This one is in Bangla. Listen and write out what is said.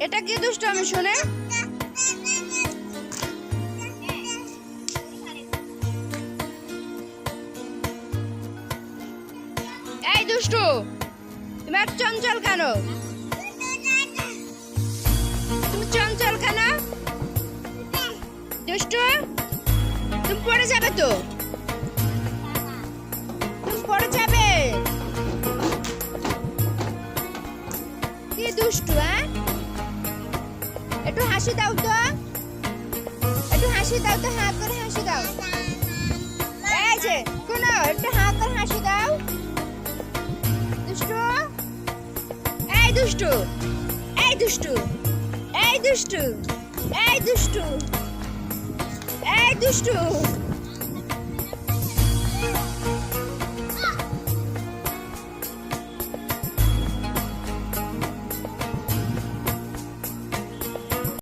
এটা কি দুষ্টু আমি শুনে? এই দুষ্টু, তুমি এত চঞ্চল কেন? তুমি চঞ্চল কেন দুষ্টু? তুমি পড়ে যাবে তো, তুমি পড়ে যাবে। কি দুষ্টু? একটু হাসি দাও তো, একটু হাসি দাও তো, হাত করে হাসি দাও। এই যে শোনো, একটু হাত করে হাসি দাও। দুষ্টু, এই দুষ্টু, এই দুষ্টু, এই দুষ্টু, এই দুষ্টু, এই দুষ্টু।